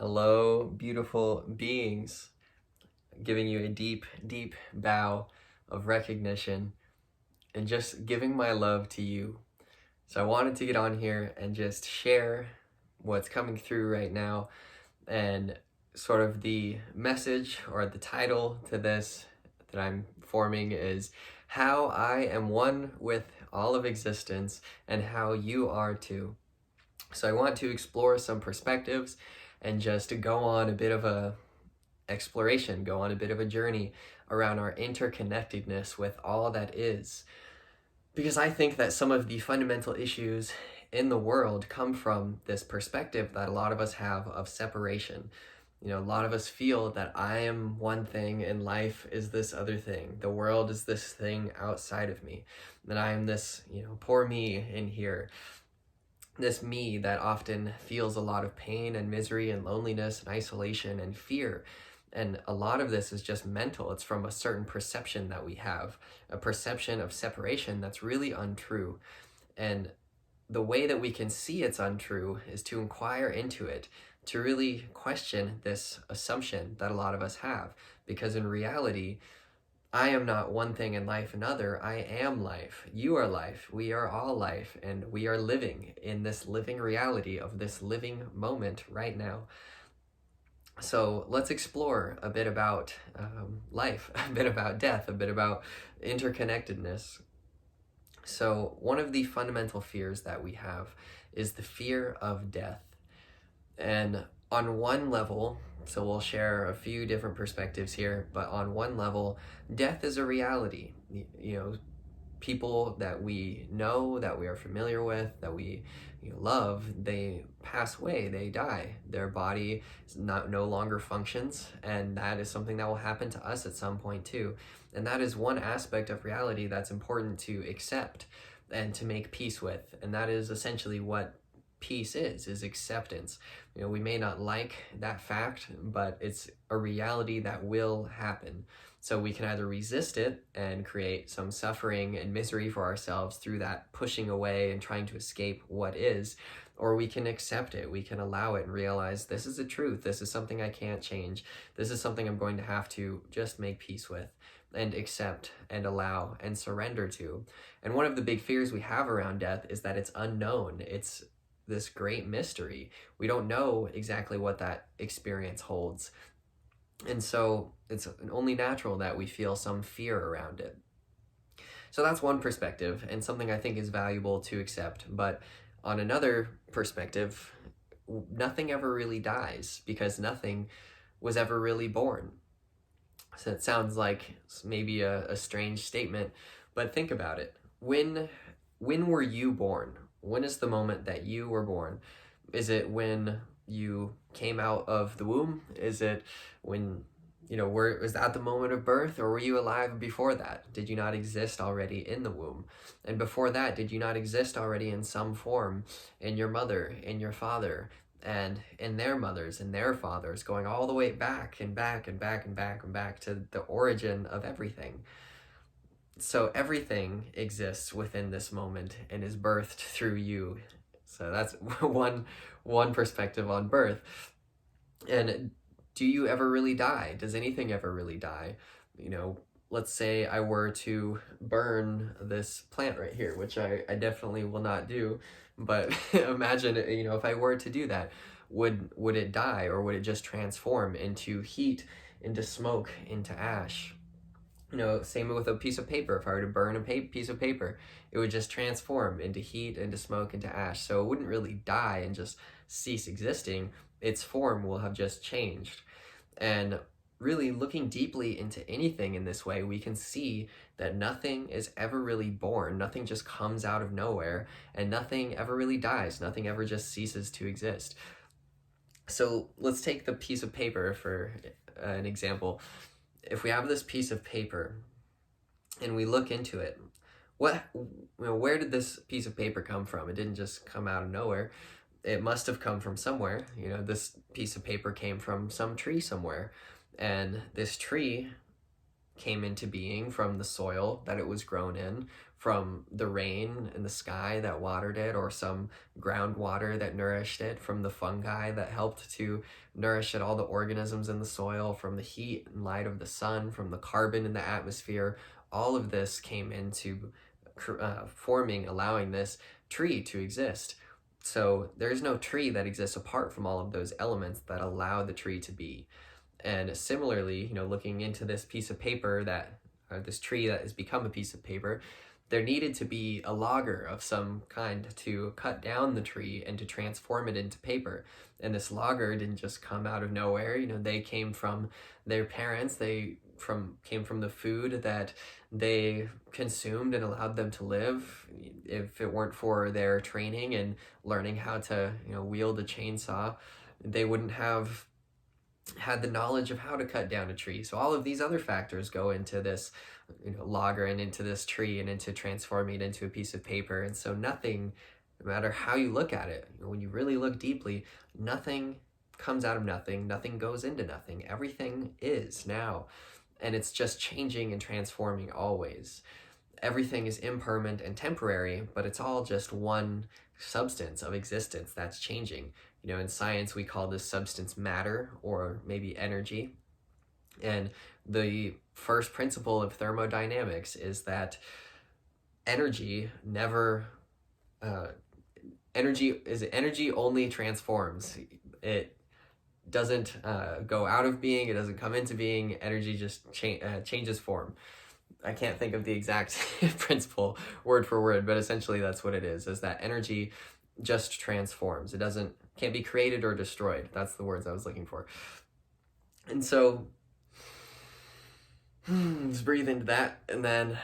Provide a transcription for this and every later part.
Hello, beautiful beings. Giving you a deep, deep bow of recognition and just giving my love to you. So I wanted to get on here and just share what's coming through right now, and sort of the message or the title to this that I'm forming is how I am one with all of existence and how you are too. So I want to explore some perspectives and just go on a bit of a exploration, go on a bit of a journey around our interconnectedness with all that is. Because I think that some of the fundamental issues in the world come from this perspective that a lot of us have of separation. A lot of us feel that I am one thing and life is this other thing. The world is this thing outside of me. That I am this, poor me in here. This me that often feels a lot of pain and misery and loneliness and isolation and fear. And a lot of this is just mental. It's from a certain perception that we have, a perception of separation that's really untrue. And the way that we can see it's untrue is to inquire into it, to really question this assumption that a lot of us have. Because in reality, I am not one thing in life another. I am life. You are life. We are all life. And we are living in this living reality of this living moment right now. So let's explore a bit about life, a bit about death, a bit about interconnectedness. So one of the fundamental fears that we have is the fear of death. And on one level, so we'll share a few different perspectives here, but on one level, death is a reality. People that we know, that we are familiar with, that we love, they pass away, they die. Their body no longer functions, and that is something that will happen to us at some point too. And that is one aspect of reality that's important to accept and to make peace with. And that is essentially what peace is acceptance. We may not like that fact, but it's a reality that will happen. So we can either resist it and create some suffering and misery for ourselves through that pushing away and trying to escape what is, or we can accept it. We can allow it and realize this is a truth. This is something I can't change. This is something I'm going to have to just make peace with and accept and allow and surrender to. And one of the big fears we have around death is that it's unknown. It's this great mystery. We don't know exactly what that experience holds. And so it's only natural that we feel some fear around it. So that's one perspective and something I think is valuable to accept. But on another perspective, nothing ever really dies because nothing was ever really born. So it sounds like maybe a strange statement, but think about it. When were you born? When is the moment that you were born? Is it when you came out of the womb? Is it when, was that the moment of birth, or were you alive before that? Did you not exist already in the womb? And before that, did you not exist already in some form in your mother, in your father, and in their mothers and their fathers, going all the way back and back and back and back and back to the origin of everything? So everything exists within this moment and is birthed through you. So that's one perspective on birth. And do you ever really die? Does anything ever really die? Let's say I were to burn this plant right here, which I definitely will not do. But imagine, if I were to do that, would it die, or would it just transform into heat, into smoke, into ash? Same with a piece of paper. If I were to burn a piece of paper, it would just transform into heat, into smoke, into ash. So it wouldn't really die and just cease existing. Its form will have just changed. And really looking deeply into anything in this way, we can see that nothing is ever really born. Nothing just comes out of nowhere, and nothing ever really dies. Nothing ever just ceases to exist. So let's take the piece of paper for an example. If we have this piece of paper and we look into it, where did this piece of paper come from? It didn't just come out of nowhere. It must have come from somewhere. This piece of paper came from some tree somewhere, and this tree came into being from the soil that it was grown in, from the rain in the sky that watered it, or some groundwater that nourished it, from the fungi that helped to nourish it, all the organisms in the soil, from the heat and light of the sun, from the carbon in the atmosphere. All of this came into forming, allowing this tree to exist. So there's no tree that exists apart from all of those elements that allow the tree to be. And similarly, looking into this piece of paper this tree that has become a piece of paper, there needed to be a logger of some kind to cut down the tree and to transform it into paper. And this logger didn't just come out of nowhere. They came from their parents. Came from the food that they consumed and allowed them to live. If it weren't for their training and learning how to, wield a chainsaw, they wouldn't have had the knowledge of how to cut down a tree. So all of these other factors go into this, logger, and into this tree, and into transforming it into a piece of paper. And so nothing, no matter how you look at it, when you really look deeply, nothing comes out of nothing. Nothing goes into nothing. Everything is now. And it's just changing and transforming always. Everything is impermanent and temporary, but it's all just one substance of existence that's changing. In science, we call this substance matter, or maybe energy. And the first principle of thermodynamics is that energy only transforms. It doesn't go out of being, it doesn't come into being. Energy just changes form. I can't think of the exact principle word for word, but essentially that's what it is that energy just transforms. It can't be created or destroyed. That's the words I was looking for. And so let's breathe into that, and then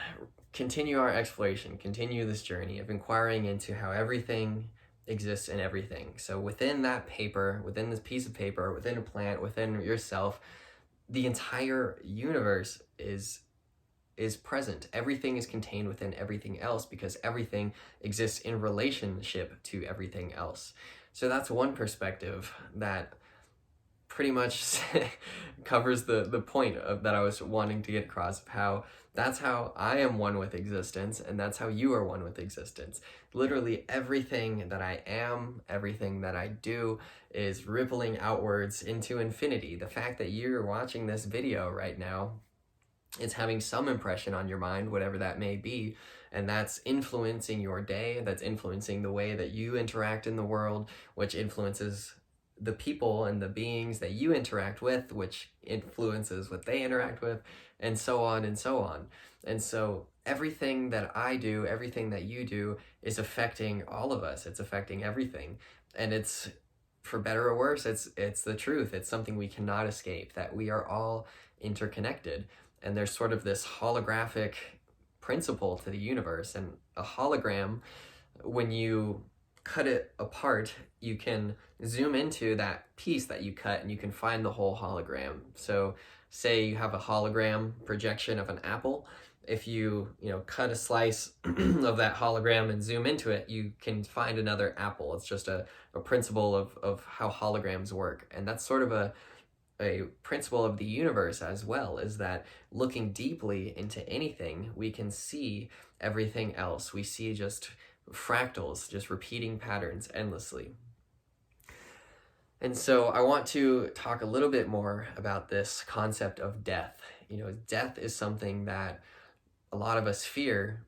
continue our exploration, continue this journey of inquiring into how everything exists in everything. So within that paper, within this piece of paper, within a plant, within yourself, the entire universe is present. Everything is contained within everything else, because everything exists in relationship to everything else. So that's one perspective that pretty much covers the point that I was wanting to get across, of how that's how I am one with existence, and that's how you are one with existence. Literally everything that I am, everything that I do, is rippling outwards into infinity. The fact that you're watching this video right now, it's having some impression on your mind, whatever that may be, and that's influencing your day, that's influencing the way that you interact in the world, which influences the people and the beings that you interact with, which influences what they interact with, and so on and so on. And so everything that I do, everything that you do, is affecting all of us. It's affecting everything. And it's, for better or worse, it's the truth. It's something we cannot escape, that we are all interconnected. And there's sort of this holographic principle to the universe. And a hologram, when you cut it apart, you can zoom into that piece that you cut and you can find the whole hologram. So say you have a hologram projection of an apple. If you cut a slice of that hologram and zoom into it, you can find another apple. It's just a principle of how holograms work. And that's sort of a principle of the universe as well, is that looking deeply into anything, we can see everything else. We see just fractals, just repeating patterns endlessly. And so I want to talk a little bit more about this concept of death. Death is something that a lot of us fear,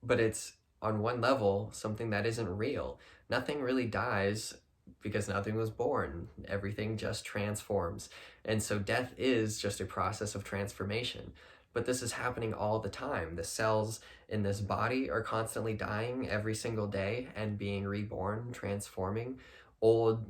but it's on one level something that isn't real. Nothing really dies because nothing was born. Everything just transforms. And so death is just a process of transformation. But this is happening all the time. The cells in this body are constantly dying every single day and being reborn, transforming. Old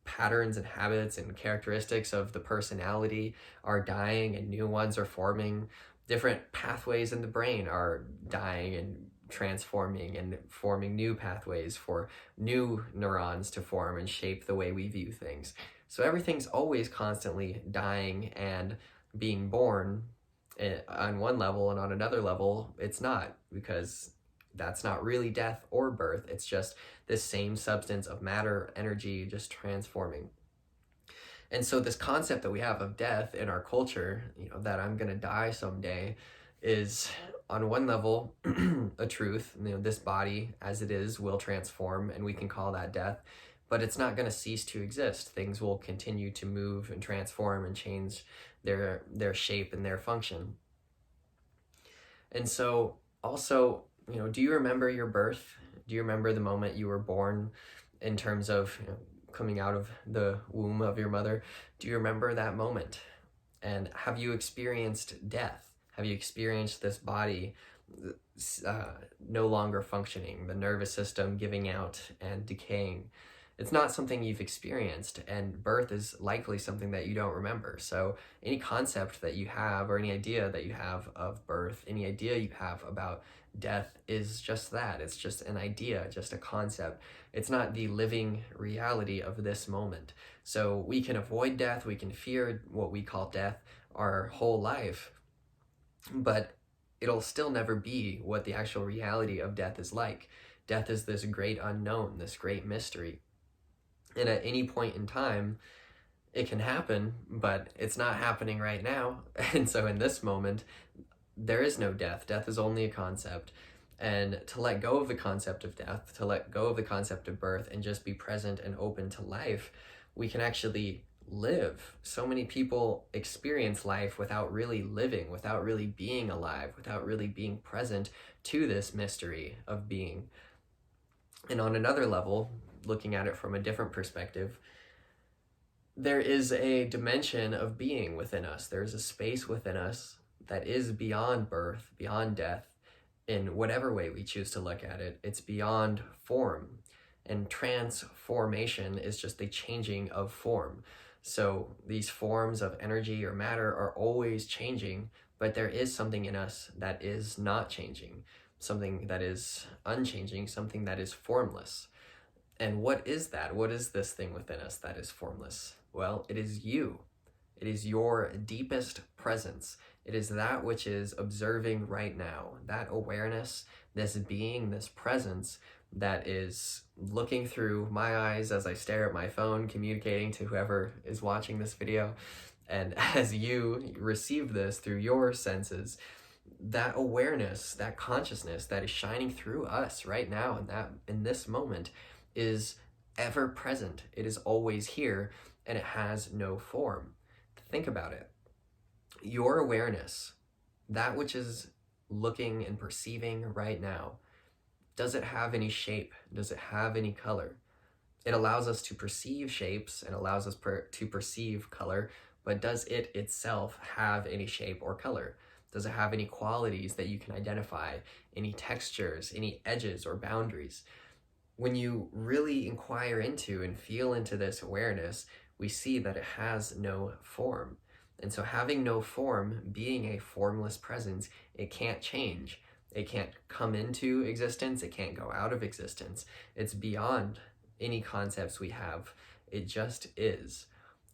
patterns and habits and characteristics of the personality are dying and new ones are forming. Different pathways in the brain are dying and transforming and forming new pathways for new neurons to form and shape the way we view things. So everything's always constantly dying and being born on one level, and on another level it's not, because that's not really death or birth. It's just this same substance of matter, energy, just transforming. And so this concept that we have of death in our culture, that I'm going to die someday, is on one level a truth. This body as it is will transform, and we can call that death, but it's not going to cease to exist. Things will continue to move and transform and change their shape and their function. And so also, do you remember your birth? Do you remember the moment you were born, in terms of coming out of the womb of your mother? Do you remember that moment? And have you experienced death? Have you experienced this body no longer functioning, the nervous system giving out and decaying? It's not something you've experienced, and birth is likely something that you don't remember. So any concept that you have, or any idea that you have of birth, any idea you have about death, is just that. It's just an idea, just a concept. It's not the living reality of this moment. So we can avoid death, we can fear what we call death our whole life, but it'll still never be what the actual reality of death is like. Death is this great unknown, this great mystery. And at any point in time, it can happen, but it's not happening right now. And so in this moment, there is no death. Death is only a concept. And to let go of the concept of death, to let go of the concept of birth, and just be present and open to life, we can actually live. So many people experience life without really living, without really being alive, without really being present to this mystery of being. And on another level, looking at it from a different perspective, there is a dimension of being within us. There's a space within us that is beyond birth, beyond death, in whatever way we choose to look at it. It's beyond form, and transformation is just the changing of form. So these forms of energy or matter are always changing, but there is something in us that is not changing, something that is unchanging, something that is formless. And what is that? What is this thing within us that is formless? Well, it is you. It is your deepest presence. It is that which is observing right now, that awareness, this being, this presence that is looking through my eyes as I stare at my phone, communicating to whoever is watching this video. And as you receive this through your senses, that awareness, that consciousness that is shining through us right now, and that in this moment, is ever present. It is always here, and it has no form. Think about it. Your awareness, that which is looking and perceiving right now, does it have any shape? Does it have any color? It allows us to perceive shapes and allows us to perceive color, but does it itself have any shape or color? Does it have any qualities that you can identify, any textures, any edges or boundaries? When you really inquire into and feel into this awareness, we see that it has no form. And so having no form, being a formless presence, it can't change. It can't come into existence. It can't go out of existence. It's beyond any concepts we have. It just is.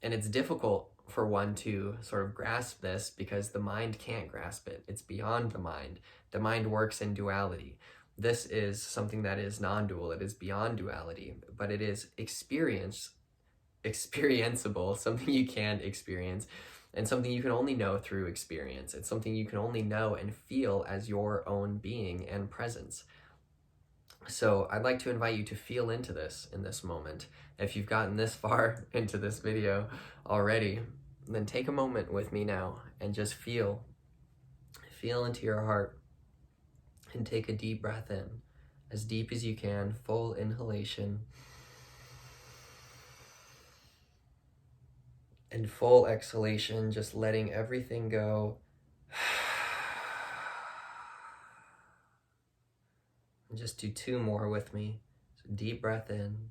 And it's difficult for one to sort of grasp this because the mind can't grasp it. It's beyond the mind. The mind works in duality. This is something that is non-dual. It is beyond duality, but it is experienceable, something you can experience, and something you can only know through experience. It's something you can only know and feel as your own being and presence. So I'd like to invite you to feel into this in this moment. If you've gotten this far into this video already, then take a moment with me now and just feel into your heart, and take a deep breath in, as deep as you can, full inhalation, and full exhalation, just letting everything go. And just do 2 more with me. So deep breath in,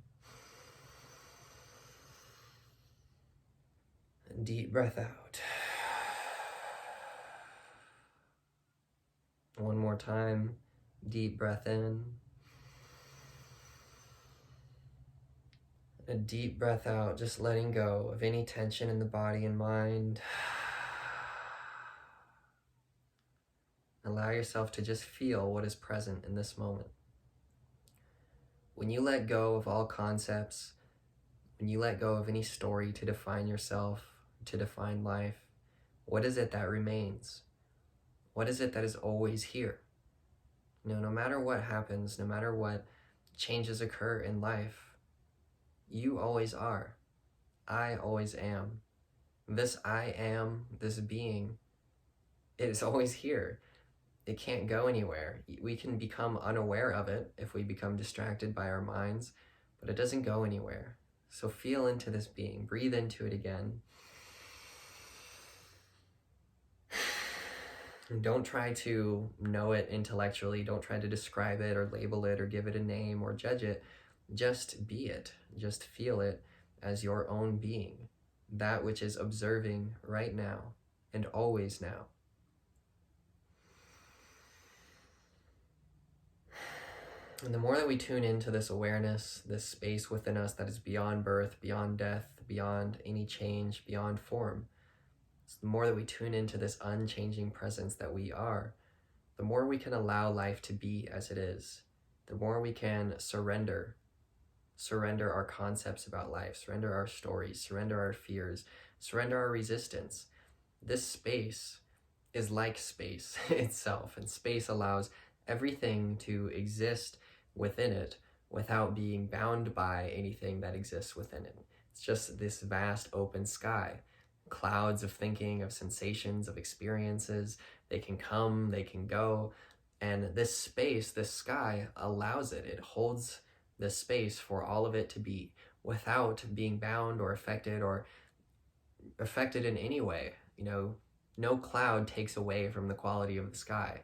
and deep breath out. One more time, deep breath in, a deep breath out, just letting go of any tension in the body and mind. Allow yourself to just feel what is present in this moment. When you let go of all concepts, when you let go of any story to define yourself, to define life, what is it that remains? What is it that is always here? No matter what happens, no matter what changes occur in life, you always are. I always am. This I am, this being, it is always here. It can't go anywhere. We can become unaware of it if we become distracted by our minds, but it doesn't go anywhere. So feel into this being, breathe into it again. And don't try to know it intellectually. Don't try to describe it or label it or give it a name or judge it. Just be it. Just feel it as your own being, that which is observing right now and always now. And the more that we tune into this awareness, this space within us that is beyond birth, beyond death, beyond any change, beyond form, the more that we tune into this unchanging presence that we are, the more we can allow life to be as it is, the more we can surrender our concepts about life, surrender our stories, surrender our fears, surrender our resistance. This space is like space itself, and space allows everything to exist within it without being bound by anything that exists within it. It's just this vast open sky, clouds of thinking, of sensations, of experiences. They can come, they can go, and this space, this sky allows it. It holds the space for all of it to be without being bound or affected in any way. No cloud takes away from the quality of the sky.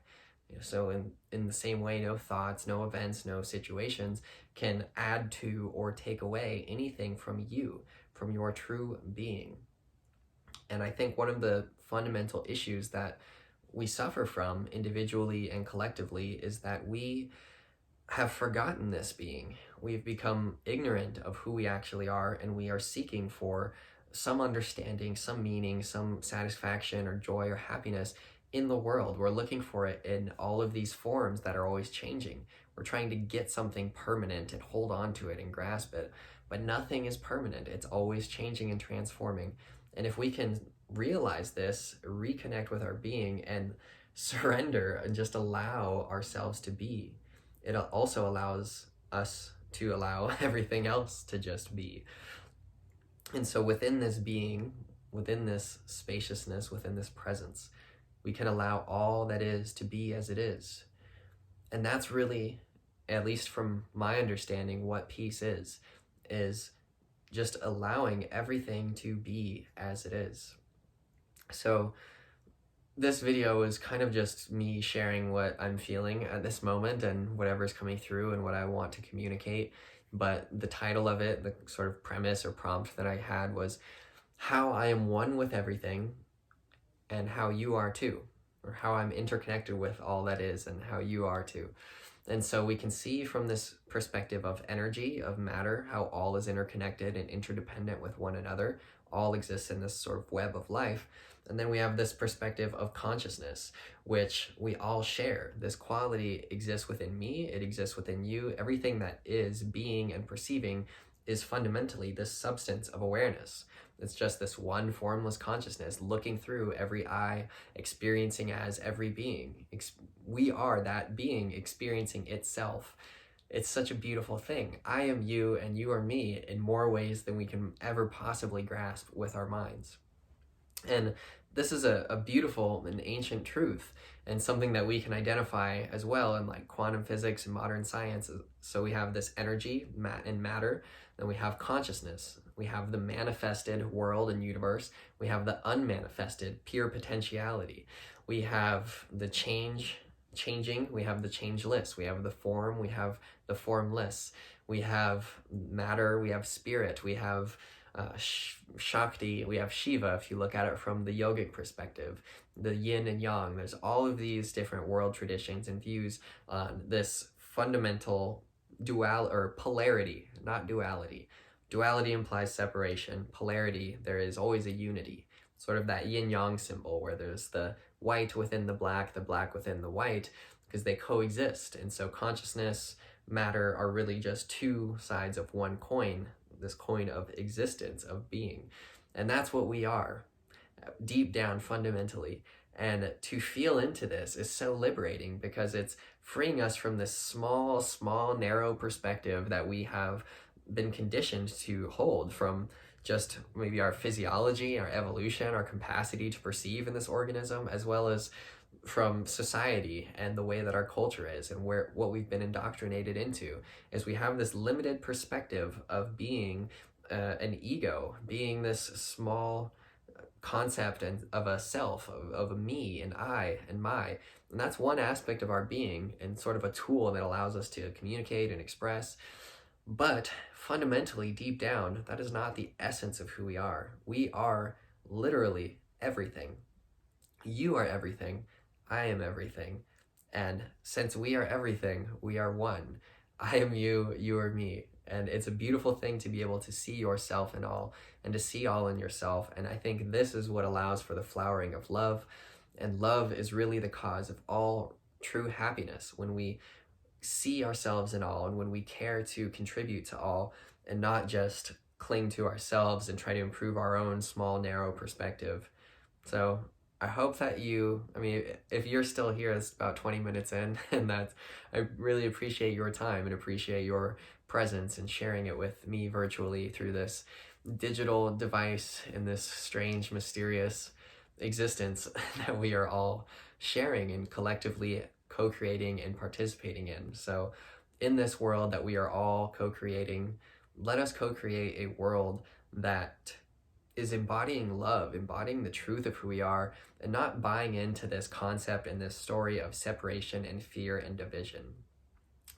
So in the same way, no thoughts, no events, no situations can add to or take away anything from you, from your true being. And I think one of the fundamental issues that we suffer from individually and collectively is that we have forgotten this being. We've become ignorant of who we actually are, and we are seeking for some understanding, some meaning, some satisfaction or joy or happiness in the world. We're looking for it in all of these forms that are always changing. We're trying to get something permanent and hold on to it and grasp it, but nothing is permanent. It's always changing and transforming. And if we can realize this, reconnect with our being and surrender and just allow ourselves to be, it also allows us to allow everything else to just be. And so within this being, within this spaciousness, within this presence, we can allow all that is to be as it is. And that's really, at least from my understanding, what peace is just allowing everything to be as it is. So this video is kind of just me sharing what I'm feeling at this moment and whatever's coming through and what I want to communicate. But the title of it, the sort of premise or prompt that I had was how I am one with everything and how you are too, or how I'm interconnected with all that is and how you are too. And so we can see from this perspective of energy, of matter, how all is interconnected and interdependent with one another, all exists in this sort of web of life. And then we have this perspective of consciousness, which we all share. This quality exists within me, it exists within you. Everything that is being and perceiving is fundamentally this substance of awareness. It's just this one formless consciousness looking through every eye, experiencing as every being. We are that being experiencing itself. It's such a beautiful thing. I am you and you are me in more ways than we can ever possibly grasp with our minds. And this is a beautiful and ancient truth and something that we can identify as well in like quantum physics and modern science. So we have this energy and matter, then we have consciousness, we have the manifested world and universe, we have the unmanifested pure potentiality, we have the changing, we have the changeless, we have the form, we have the formless, we have matter, we have spirit, we have Shakti, we have Shiva, if you look at it from the yogic perspective, the yin and yang. There's all of these different world traditions and views on this fundamental polarity, not duality. Duality implies separation. Polarity, there is always a unity. Sort of that yin yang symbol where there's the white within the black within the white, because they coexist. And so consciousness, matter are really just two sides of one coin, this coin of existence, of being. And that's what we are, deep down, fundamentally. And to feel into this is so liberating because it's freeing us from this small, narrow perspective that we have been conditioned to hold from just maybe our physiology, our evolution, our capacity to perceive in this organism, as well as from society and the way that our culture is and what we've been indoctrinated into is we have this limited perspective of being an ego, being this small concept and of a self, of a me and I and my. And that's one aspect of our being and sort of a tool that allows us to communicate and express. But fundamentally, deep down, that is not the essence of who we are. We are literally everything. You are everything. I am everything. And since we are everything, we are one. I am you, you are me. And it's a beautiful thing to be able to see yourself in all and to see all in yourself. And I think this is what allows for the flowering of love. And love is really the cause of all true happiness when we see ourselves in all and when we care to contribute to all and not just cling to ourselves and try to improve our own small, narrow perspective. So I hope that if you're still here, it's about 20 minutes in, and I really appreciate your time and appreciate your presence and sharing it with me virtually through this digital device in this strange, mysterious existence that we are all sharing and collectively co-creating and participating in. So in this world that we are all co-creating, let us co-create a world that is embodying love, embodying the truth of who we are, and not buying into this concept and this story of separation and fear and division.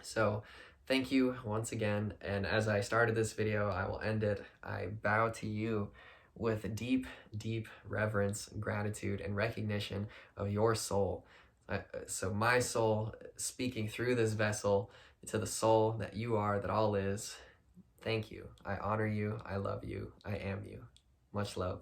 So thank you once again, and as I started this video, I will end it. I bow to you with deep, deep reverence, gratitude, and recognition of your soul. So my soul speaking through this vessel to the soul that you are, that all is. Thank you. I honor you. I love you. I am you. Much love.